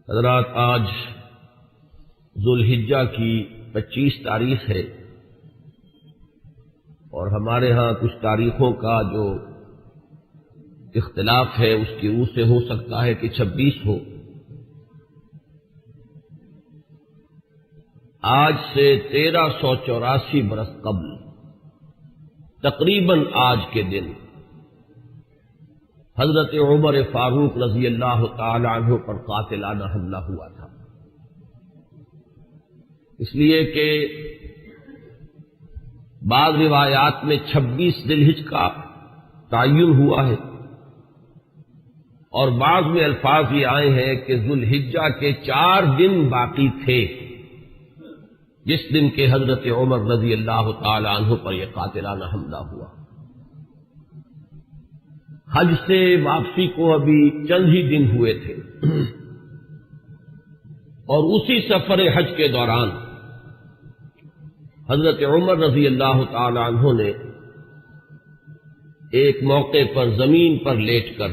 حضرات، آج ذوالحجہ کی 25 تاریخ ہے اور ہمارے ہاں کچھ تاریخوں کا جو اختلاف ہے اس کی روح سے ہو سکتا ہے کہ 26 ہو۔ آج سے 1384 برس قبل تقریباً آج کے دن حضرت عمر فاروق رضی اللہ تعالی عنہ پر قاتلانہ حملہ ہوا تھا، اس لیے کہ بعض روایات میں 26 ذی الحجہ کا تعین ہوا ہے اور بعض میں الفاظ یہ آئے ہیں کہ ذوالحجہ کے 4 دن باقی تھے جس دن کے حضرت عمر رضی اللہ تعالی عنہ پر یہ قاتلانہ حملہ ہوا۔ حج سے واپسی کو ابھی چند ہی دن ہوئے تھے اور اسی سفر حج کے دوران حضرت عمر رضی اللہ تعالی عنہ نے ایک موقع پر زمین پر لیٹ کر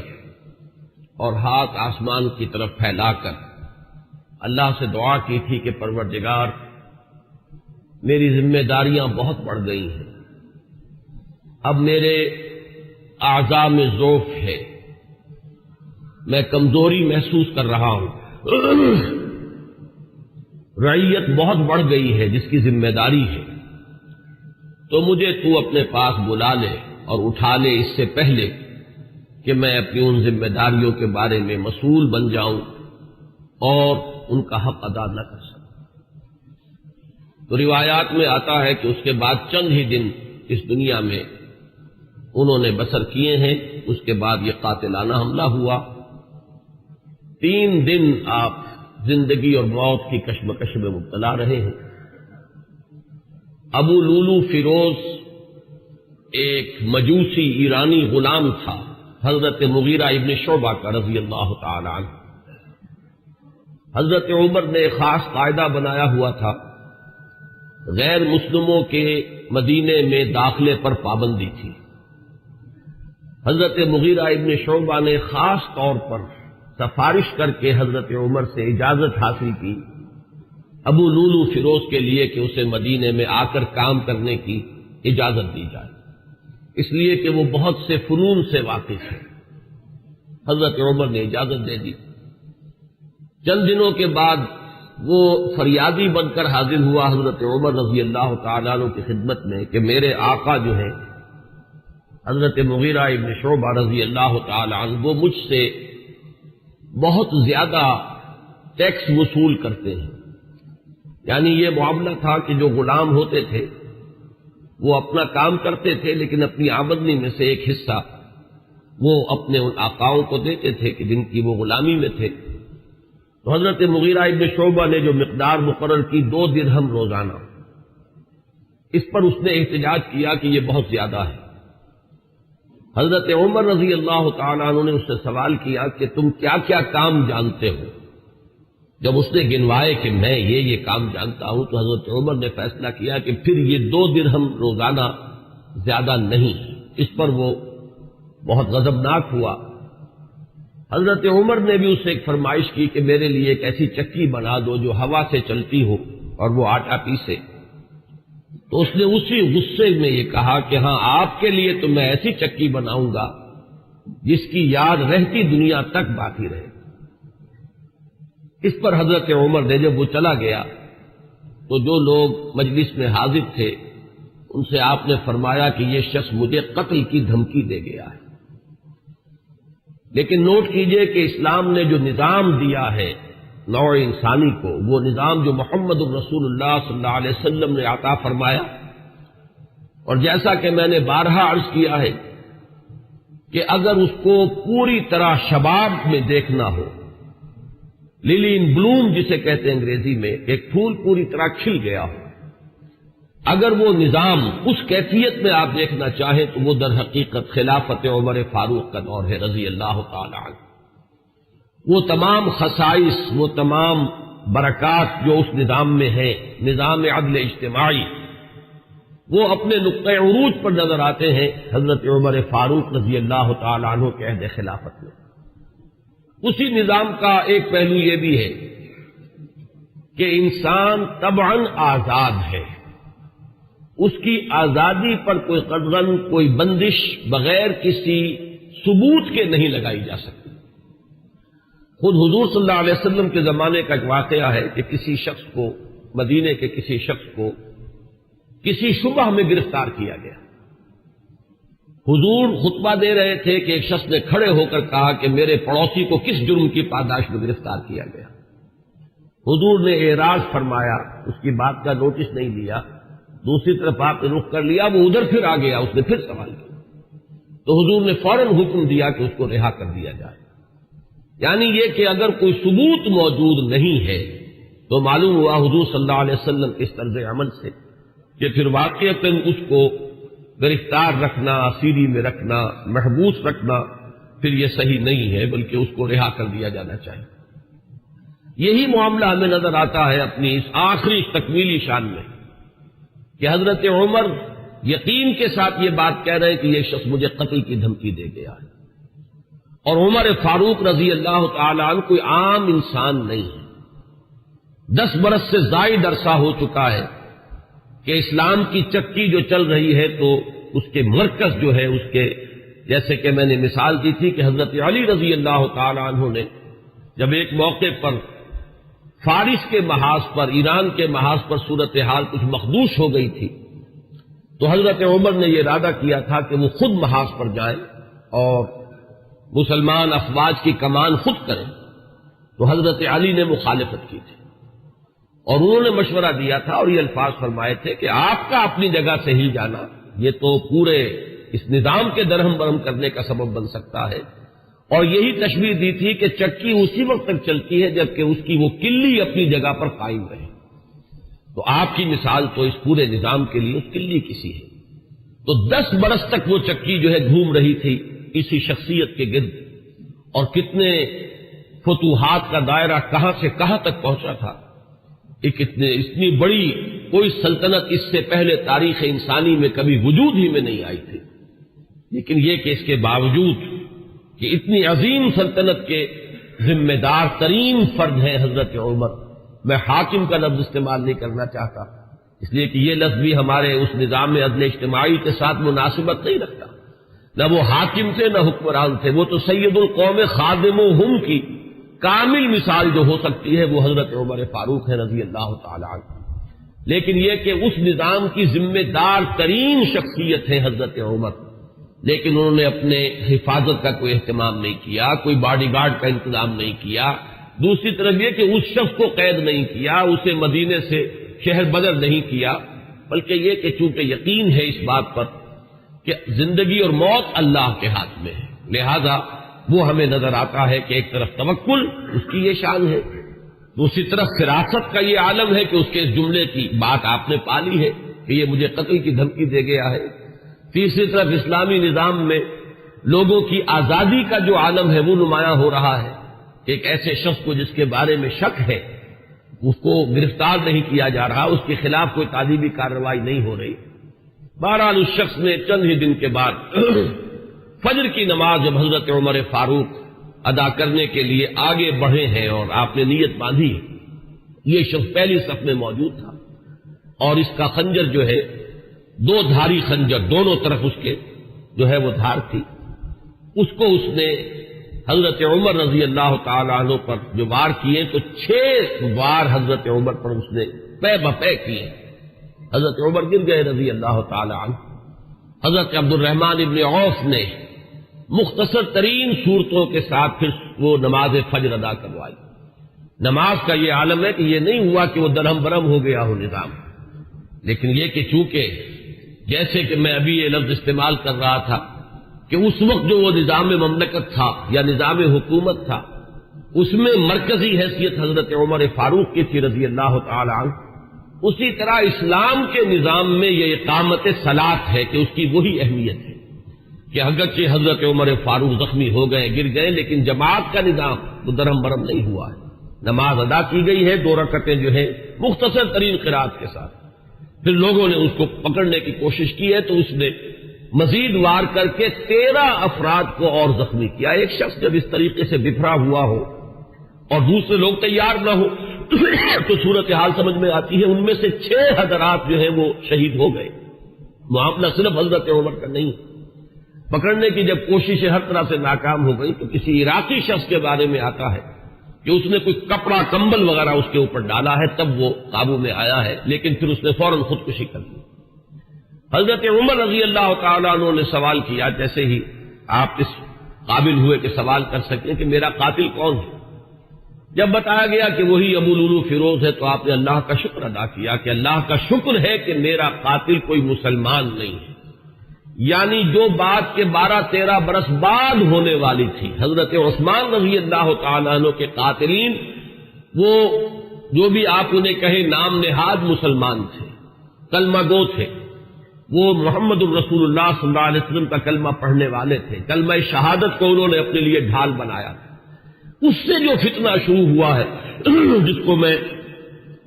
اور ہاتھ آسمان کی طرف پھیلا کر اللہ سے دعا کی تھی کہ پروردگار، میری ذمہ داریاں بہت بڑھ گئی ہیں، اب میرے اعضاء میں ضعف ہے، میں کمزوری محسوس کر رہا ہوں، رعیت بہت بڑھ گئی ہے جس کی ذمہ داری ہے، تو مجھے تو اپنے پاس بلا لے اور اٹھا لے اس سے پہلے کہ میں اپنی ان ذمہ داریوں کے بارے میں مسئول بن جاؤں اور ان کا حق ادا نہ کر سکوں۔ تو روایات میں آتا ہے کہ اس کے بعد چند ہی دن اس دنیا میں انہوں نے بسر کیے ہیں، اس کے بعد یہ قاتلانہ حملہ ہوا۔ 3 دن آپ زندگی اور موت کی کشمکش میں مبتلا رہے ہیں۔ ابو لولو فیروز ایک مجوسی ایرانی غلام تھا حضرت مغیرہ ابن شعبہ کا رضی اللہ تعالی عنہ۔ حضرت عمر نے خاص قاعدہ بنایا ہوا تھا، غیر مسلموں کے مدینے میں داخلے پر پابندی تھی۔ حضرت مغیرہ ابن شعبہ نے خاص طور پر سفارش کر کے حضرت عمر سے اجازت حاصل کی ابو لولو فیروز کے لیے کہ اسے مدینے میں آ کر کام کرنے کی اجازت دی جائے، اس لیے کہ وہ بہت سے فنون سے واقف ہے۔ حضرت عمر نے اجازت دے دی۔ چند دنوں کے بعد وہ فریادی بن کر حاضر ہوا حضرت عمر رضی اللہ تعالیٰ عنہ کی خدمت میں کہ میرے آقا جو ہیں حضرت مغیرہ ابن شعبہ رضی اللہ تعالی عنہ، وہ مجھ سے بہت زیادہ ٹیکس وصول کرتے ہیں۔ یعنی یہ معاملہ تھا کہ جو غلام ہوتے تھے وہ اپنا کام کرتے تھے لیکن اپنی آمدنی میں سے ایک حصہ وہ اپنے ان آقاؤں کو دیتے تھے کہ جن کی وہ غلامی میں تھے۔ تو حضرت مغیرہ ابن شعبہ نے جو مقدار مقرر کی 2 درہم روزانہ، اس پر اس نے احتجاج کیا کہ یہ بہت زیادہ ہے۔ حضرت عمر رضی اللہ تعالیٰ عنہ نے اس سے سوال کیا کہ تم کیا کیا کام جانتے ہو؟ جب اس نے گنوائے کہ میں یہ کام جانتا ہوں تو حضرت عمر نے فیصلہ کیا کہ پھر یہ 2 درہم روزانہ زیادہ نہیں۔ اس پر وہ بہت غضبناک ہوا۔ حضرت عمر نے بھی اس سے ایک فرمائش کی کہ میرے لیے ایک ایسی چکی بنا دو جو ہوا سے چلتی ہو اور وہ آٹا پیسے۔ تو اس نے اسی غصے میں یہ کہا کہ ہاں، آپ کے لیے تو میں ایسی چکی بناؤں گا جس کی یاد رہتی دنیا تک باقی رہے۔ اس پر حضرت عمر نے جب وہ چلا گیا تو جو لوگ مجلس میں حاضر تھے ان سے آپ نے فرمایا کہ یہ شخص مجھے قتل کی دھمکی دے گیا ہے۔ لیکن نوٹ کیجئے کہ اسلام نے جو نظام دیا ہے نوع انسانی کو، وہ نظام جو محمد الرسول اللہ صلی اللہ علیہ وسلم نے عطا فرمایا، اور جیسا کہ میں نے بارہا عرض کیا ہے کہ اگر اس کو پوری طرح شباب میں دیکھنا ہو، للی ان بلوم جسے کہتے ہیں انگریزی میں، ایک پھول پوری طرح کھل گیا ہو، اگر وہ نظام اس کیفیت میں آپ دیکھنا چاہیں تو وہ در حقیقت خلافت عمر فاروق کا دور ہے رضی اللہ تعالی عنہ۔ وہ تمام خصائص، وہ تمام برکات جو اس نظام میں ہیں، نظام عدل اجتماعی، وہ اپنے نقطۂ عروج پر نظر آتے ہیں حضرت عمر فاروق رضی اللہ تعالی عنہ کے عہد خلافت میں۔ اسی نظام کا ایک پہلو یہ بھی ہے کہ انسان طبعاً آزاد ہے، اس کی آزادی پر کوئی قدغن، کوئی بندش بغیر کسی ثبوت کے نہیں لگائی جا سکتی۔ خود حضور صلی اللہ علیہ وسلم کے زمانے کا ایک واقعہ ہے کہ کسی شخص کو، مدینے کے کسی شخص کو کسی شبہ میں گرفتار کیا گیا۔ حضور خطبہ دے رہے تھے کہ ایک شخص نے کھڑے ہو کر کہا کہ میرے پڑوسی کو کس جرم کی پاداش میں گرفتار کیا گیا۔ حضور نے اعراض فرمایا، اس کی بات کا نوٹس نہیں لیا، دوسری طرف آپ نے رخ کر لیا، وہ ادھر پھر آ گیا، اس نے پھر سوال کیا تو حضور نے فوراً حکم دیا کہ اس کو رہا کر دیا جائے۔ یعنی یہ کہ اگر کوئی ثبوت موجود نہیں ہے تو معلوم ہوا حضور صلی اللہ علیہ وسلم کے اس طرز عمل سے کہ پھر واقعتاً اس کو گرفتار رکھنا، اسیری میں رکھنا، محبوس رکھنا پھر یہ صحیح نہیں ہے، بلکہ اس کو رہا کر دیا جانا چاہیے۔ یہی معاملہ ہمیں نظر آتا ہے اپنی اس آخری تکمیلی شان میں کہ حضرت عمر یقین کے ساتھ یہ بات کہہ رہے ہیں کہ یہ شخص مجھے قتل کی دھمکی دے گیا ہے، اور عمر فاروق رضی اللہ تعالی عنہ کوئی عام انسان نہیں ہے۔ 10 برس سے زائد عرصہ ہو چکا ہے کہ اسلام کی چکی جو چل رہی ہے تو اس کے مرکز جو ہے اس کے، جیسے کہ میں نے مثال دی تھی کہ حضرت علی رضی اللہ تعالی عنہ نے جب ایک موقع پر فارس کے محاذ پر، ایران کے محاذ پر صورتحال کچھ مخدوش ہو گئی تھی تو حضرت عمر نے یہ ارادہ کیا تھا کہ وہ خود محاذ پر جائیں اور مسلمان افواج کی کمان خود کریں، تو حضرت علی نے مخالفت کی تھی اور انہوں نے مشورہ دیا تھا اور یہ الفاظ فرمائے تھے کہ آپ کا اپنی جگہ سے ہل جانا یہ تو پورے اس نظام کے درہم برہم کرنے کا سبب بن سکتا ہے، اور یہی تشبیہ دی تھی کہ چکی اسی وقت تک چلتی ہے جبکہ اس کی وہ کلی اپنی جگہ پر قائم رہے۔ تو آپ کی مثال تو اس پورے نظام کے لیے اس کلی کسی ہے۔ تو 10 برس تک وہ چکی جو ہے گھوم رہی تھی اسی شخصیت کے گرد، اور کتنے فتوحات کا دائرہ کہاں سے کہاں تک پہنچا تھا۔ اتنی بڑی کوئی سلطنت اس سے پہلے تاریخ انسانی میں کبھی وجود ہی میں نہیں آئی تھی، لیکن یہ کہ اس کے باوجود کہ اتنی عظیم سلطنت کے ذمہ دار ترین فرد ہیں حضرت عمر، میں حاکم کا لفظ استعمال نہیں کرنا چاہتا اس لیے کہ یہ لفظ بھی ہمارے اس نظام عدل اجتماعی کے ساتھ مناسبت نہیں رکھتا، نہ وہ حاکم تھے نہ حکمران تھے، وہ تو سید القوم خادمہم کی کامل مثال جو ہو سکتی ہے وہ حضرت عمر فاروق ہے رضی اللہ تعالی عنہ۔ لیکن یہ کہ اس نظام کی ذمہ دار ترین شخصیت ہے حضرت عمر، لیکن انہوں نے اپنے حفاظت کا کوئی اہتمام نہیں کیا، کوئی باڈی گارڈ کا انتظام نہیں کیا، دوسری طرف یہ کہ اس شخص کو قید نہیں کیا، اسے مدینے سے شہر بدر نہیں کیا، بلکہ یہ کہ چونکہ یقین ہے اس بات پر کہ زندگی اور موت اللہ کے ہاتھ میں ہے، لہذا وہ ہمیں نظر آتا ہے کہ ایک طرف توکل اس کی یہ شان ہے، دوسری طرف فراست کا یہ عالم ہے کہ اس کے اس جملے کی بات آپ نے پالی ہے کہ یہ مجھے قتل کی دھمکی دے گیا ہے، تیسری طرف اسلامی نظام میں لوگوں کی آزادی کا جو عالم ہے وہ نمایاں ہو رہا ہے، ایک ایسے شخص کو جس کے بارے میں شک ہے اس کو گرفتار نہیں کیا جا رہا، اس کے خلاف کوئی تعذیبی کارروائی نہیں ہو رہی۔ بہرحال اس شخص نے چند ہی دن کے بعد فجر کی نماز جب حضرت عمر فاروق ادا کرنے کے لیے آگے بڑھے ہیں اور آپ نے نیت باندھی ہے، یہ شخص پہلی صف میں موجود تھا اور اس کا خنجر جو ہے 2 دھاری خنجر، دونوں طرف اس کے جو ہے وہ دھار تھی، اس کو اس نے حضرت عمر رضی اللہ تعالی عنہ پر جو وار کیے تو 6 وار حضرت عمر پر اس نے پے بپے کیے، حضرت عمر گر گئے رضی اللہ تعالی عنہ۔ حضرت عبد الرحمن ابن عوف نے مختصر ترین صورتوں کے ساتھ پھر وہ نماز فجر ادا کروائی۔ نماز کا یہ عالم ہے کہ یہ نہیں ہوا کہ وہ درہم برہم ہو گیا ہو نظام، لیکن یہ کہ چونکہ جیسے کہ میں ابھی یہ لفظ استعمال کر رہا تھا کہ اس وقت جو وہ نظام مملکت تھا یا نظام حکومت تھا اس میں مرکزی حیثیت حضرت عمر فاروق کی تھی رضی اللہ تعالی عنہ، اسی طرح اسلام کے نظام میں یہ اقامت صلاۃ ہے کہ اس کی وہی اہمیت ہے کہ اگرچہ حضرت عمر فاروق زخمی ہو گئے، گر گئے، لیکن جماعت کا نظام وہ درہم برہم نہیں ہوا ہے، نماز ادا کی گئی ہے 2 رکعتیں جو ہے مختصر ترین قرات کے ساتھ۔ پھر لوگوں نے اس کو پکڑنے کی کوشش کی ہے تو اس نے مزید وار کر کے 13 افراد کو اور زخمی کیا۔ ایک شخص جب اس طریقے سے بکھرا ہوا ہو اور دوسرے لوگ تیار نہ ہو تو صورتحال سمجھ میں آتی ہے۔ ان میں سے 6 حضرات جو ہیں وہ شہید ہو گئے۔ معاملہ صرف حضرت عمر کا نہیں، پکڑنے کی جب کوششیں ہر طرح سے ناکام ہو گئی تو کسی عراقی شخص کے بارے میں آتا ہے کہ اس نے کوئی کپڑا کمبل وغیرہ اس کے اوپر ڈالا ہے، تب وہ قابو میں آیا ہے، لیکن پھر اس نے فوراً خودکشی کر لی۔ حضرت عمر رضی اللہ تعالیٰ عنہ نے سوال کیا، جیسے ہی آپ اس قابل ہوئے کہ سوال کر سکیں کہ میرا قاتل کون ہے۔ جب بتایا گیا کہ وہی ابو لولو فیروز ہے تو آپ نے اللہ کا شکر ادا کیا کہ اللہ کا شکر ہے کہ میرا قاتل کوئی مسلمان نہیں ہے، یعنی جو بات کے 12-13 برس بعد ہونے والی تھی۔ حضرت عثمان رضی اللہ تعالیٰ عنہ کے قاتلین وہ جو بھی آپ انہیں کہیں نام نہاد مسلمان تھے، کلمہ گو تھے، وہ محمد الرسول اللہ صلی اللہ علیہ وسلم کا کلمہ پڑھنے والے تھے، کلمہ شہادت کو انہوں نے اپنے لیے ڈھال بنایا تھا۔ اس سے جو فتنہ شروع ہوا ہے جس کو میں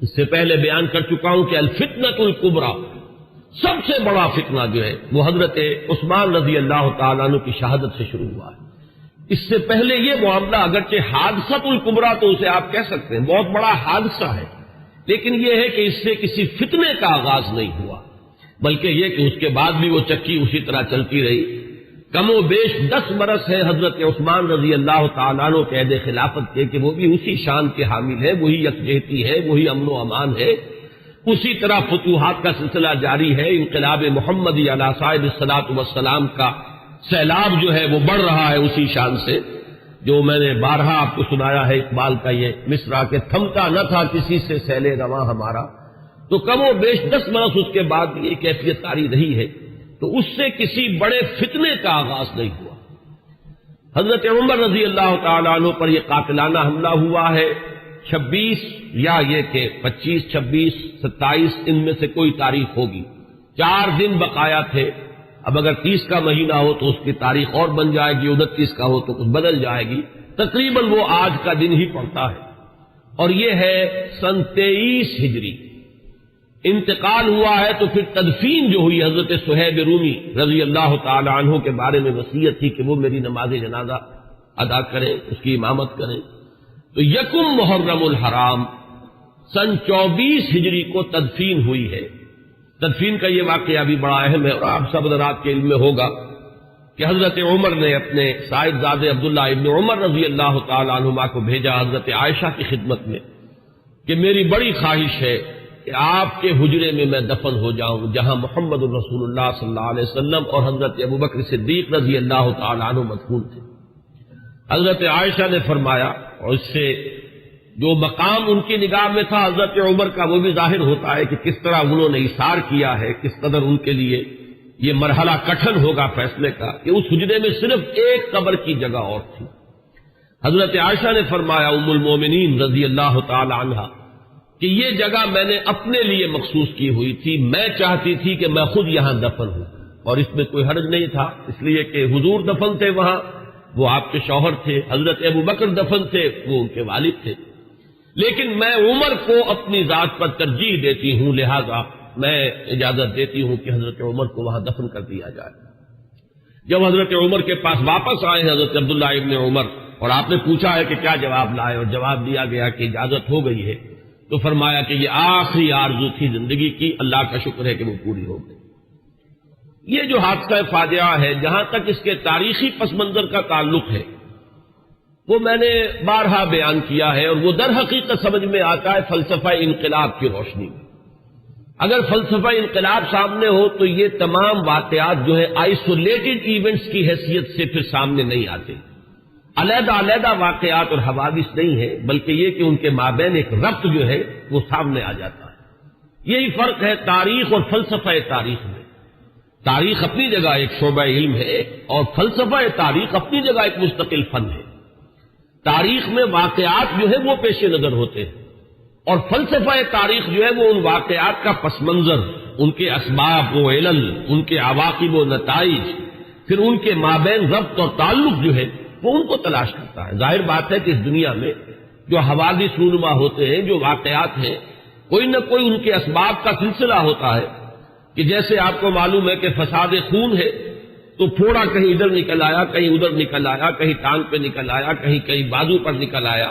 اس سے پہلے بیان کر چکا ہوں کہ الفتنۃ الکبریٰ، سب سے بڑا فتنہ جو ہے وہ حضرت عثمان رضی اللہ تعالیٰ عنہ کی شہادت سے شروع ہوا ہے۔ اس سے پہلے یہ معاملہ اگرچہ حادثۃ الکبریٰ تو اسے آپ کہہ سکتے ہیں، بہت بڑا حادثہ ہے، لیکن یہ ہے کہ اس سے کسی فتنے کا آغاز نہیں ہوا، بلکہ یہ کہ اس کے بعد بھی وہ چکی اسی طرح چلتی رہی۔ کم و بیش 10 برس ہے حضرت عثمان رضی اللہ تعالیٰ عنہ کے عہد خلافت کے کہ وہ بھی اسی شان کے حامل ہے، وہی یکجہتی ہے، وہی امن و امان ہے، اسی طرح فتوحات کا سلسلہ جاری ہے۔ انقلاب محمدی علی صاحب الصلاۃ والسلام کا سیلاب جو ہے وہ بڑھ رہا ہے اسی شان سے، جو میں نے بارہا آپ کو سنایا ہے اقبال کا یہ مصرع کہ تھمتا نہ تھا کسی سے سیل رواں ہمارا، تو کم و بیش 10 برس اس کے بعد یہ کیفیت طاری رہی ہے، تو اس سے کسی بڑے فتنے کا آغاز نہیں ہوا۔ حضرت عمر رضی اللہ تعالیٰ عنہ پر یہ قاتلانہ حملہ ہوا ہے 26 یا یہ کہ 25، 26، 27 ان میں سے کوئی تاریخ ہوگی، 4 دن بقایا تھے۔ اب اگر 30 کا مہینہ ہو تو اس کی تاریخ اور بن جائے گی، 29 کا ہو تو کچھ بدل جائے گی، تقریباً وہ آج کا دن ہی پڑتا ہے، اور یہ ہے سن 23 ہجری۔ انتقال ہوا ہے تو پھر تدفین جو ہوئی، حضرت صہیب رومی رضی اللہ تعالی عنہ کے بارے میں وصیت تھی کہ وہ میری نماز جنازہ ادا کریں، اس کی امامت کریں، تو یکم محرم الحرام سن 24 ہجری کو تدفین ہوئی ہے۔ تدفین کا یہ واقعہ بھی بڑا اہم ہے، اور آپ سب حضرات کے علم میں ہوگا کہ حضرت عمر نے اپنے صاحبزادے عبداللہ ابن عمر رضی اللہ تعالی عنہما کو بھیجا حضرت عائشہ کی خدمت میں کہ میری بڑی خواہش ہے کہ آپ کے حجرے میں میں دفن ہو جاؤں جہاں محمد الرسول اللہ صلی اللہ علیہ وسلم اور حضرت ابوبکر صدیق رضی اللہ تعالی عنہ مدفون تھے۔ حضرت عائشہ نے فرمایا، اور اس سے جو مقام ان کی نگاہ میں تھا حضرت عمر کا وہ بھی ظاہر ہوتا ہے کہ کس طرح انہوں نے اثار کیا ہے، کس قدر ان کے لیے یہ مرحلہ کٹھن ہوگا فیصلے کا کہ اس حجرے میں صرف ایک قبر کی جگہ اور تھی۔ حضرت عائشہ نے فرمایا ام المومنین رضی اللہ تعالی عنہا کہ یہ جگہ میں نے اپنے لیے مخصوص کی ہوئی تھی، میں چاہتی تھی کہ میں خود یہاں دفن ہوں، اور اس میں کوئی حرج نہیں تھا، اس لیے کہ حضور دفن تھے وہاں، وہ آپ کے شوہر تھے، حضرت ابوبکر دفن تھے، وہ ان کے والد تھے، لیکن میں عمر کو اپنی ذات پر ترجیح دیتی ہوں، لہذا میں اجازت دیتی ہوں کہ حضرت عمر کو وہاں دفن کر دیا جائے۔ جب حضرت عمر کے پاس واپس آئے حضرت عبداللہ ابن عمر اور آپ نے پوچھا ہے کہ کیا جواب لائے، اور جواب دیا گیا کہ اجازت ہو گئی ہے، تو فرمایا کہ یہ آخری آرزو تھی زندگی کی، اللہ کا شکر ہے کہ وہ پوری ہو گئی۔ یہ جو حادثہ فاجعہ ہے، جہاں تک اس کے تاریخی پس منظر کا تعلق ہے وہ میں نے بارہا بیان کیا ہے، اور وہ در حقیقت سمجھ میں آتا ہے فلسفہ انقلاب کی روشنی میں۔ اگر فلسفہ انقلاب سامنے ہو تو یہ تمام واقعات جو ہے آئسولیٹڈ ایونٹس کی حیثیت سے پھر سامنے نہیں آتے، علیحدہ علیحدہ واقعات اور حوادث نہیں ہے، بلکہ یہ کہ ان کے مابین ایک ربط جو ہے وہ سامنے آ جاتا ہے۔ یہی فرق ہے تاریخ اور فلسفہ تاریخ میں۔ تاریخ اپنی جگہ ایک شعبہ علم ہے، اور فلسفہ تاریخ اپنی جگہ ایک مستقل فن ہے۔ تاریخ میں واقعات جو ہے وہ پیش نظر ہوتے ہیں، اور فلسفہ تاریخ جو ہے وہ ان واقعات کا پس منظر، ان کے اسباب و علل، ان کے عواقب و نتائج، پھر ان کے مابین ربط اور تعلق جو ہے وہ ان کو تلاش کرتا ہے۔ ظاہر بات ہے کہ اس دنیا میں جو حوادث رونما ہوتے ہیں، جو واقعات ہیں، کوئی نہ کوئی ان کے اسباب کا سلسلہ ہوتا ہے، کہ جیسے آپ کو معلوم ہے کہ فساد خون ہے تو پھوڑا کہیں ادھر نکل آیا، کہیں ادھر نکل آیا، کہیں ٹانگ پہ نکل آیا، کہیں بازو پر نکل آیا،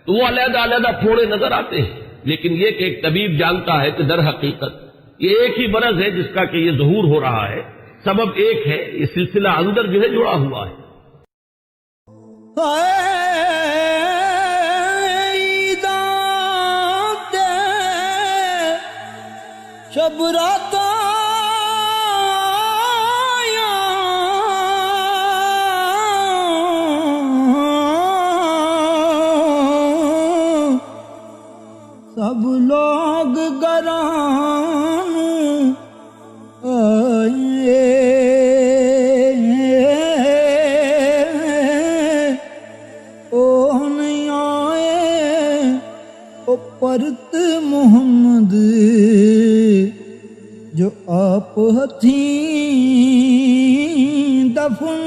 تو وہ علیحدہ علیحدہ پھوڑے نظر آتے ہیں، لیکن یہ کہ ایک طبیب جانتا ہے کہ در حقیقت یہ ایک ہی مرض ہے جس کا کہ یہ ظہور ہو رہا ہے، سبب ایک ہے، یہ سلسلہ اندر جو ہے جڑا ہوا ہے۔ شب رات سب لوگ گران آئے، او نہیں آئے او پرت محمد جو آپ ہتھیں دفنائے۔